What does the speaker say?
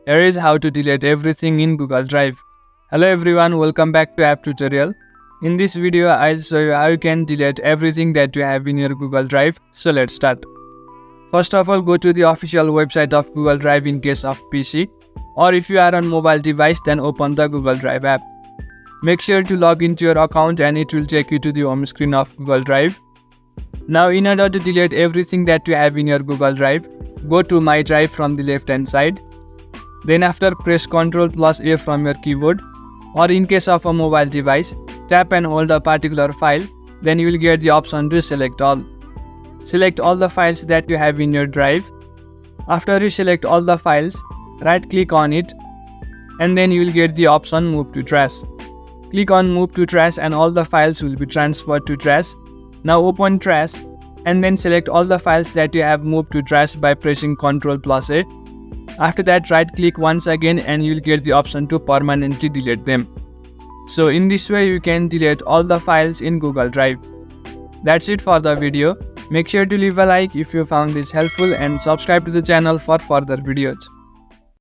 Here is how to delete everything in Google Drive. Hello everyone, welcome back to app tutorial. In this video, I'll show you how you can delete everything that you have in your Google Drive. So let's start. First of all, go to the official website of Google Drive in case of PC, or if you are on mobile device, then open the Google Drive app. Make sure to log into your account and it will take you to the home screen of Google Drive. Now in order to delete everything that you have in your Google Drive, go to My Drive from the left hand side. Then after press Ctrl+A from your keyboard, or in case of a mobile device, tap and hold a particular file, then you will get the option to select all. Select all the files that you have in your drive. After you select all the files, right click on it and then you will get the option Move to Trash. Click on Move to Trash and all the files will be transferred to trash. Now open Trash and then select all the files that you have moved to trash by pressing Ctrl+A. After that, right click once again and you will get the option to permanently delete them. So in this way you can delete all the files in Google Drive. That's it for the video. Make sure to leave a like if you found this helpful and subscribe to the channel for further videos.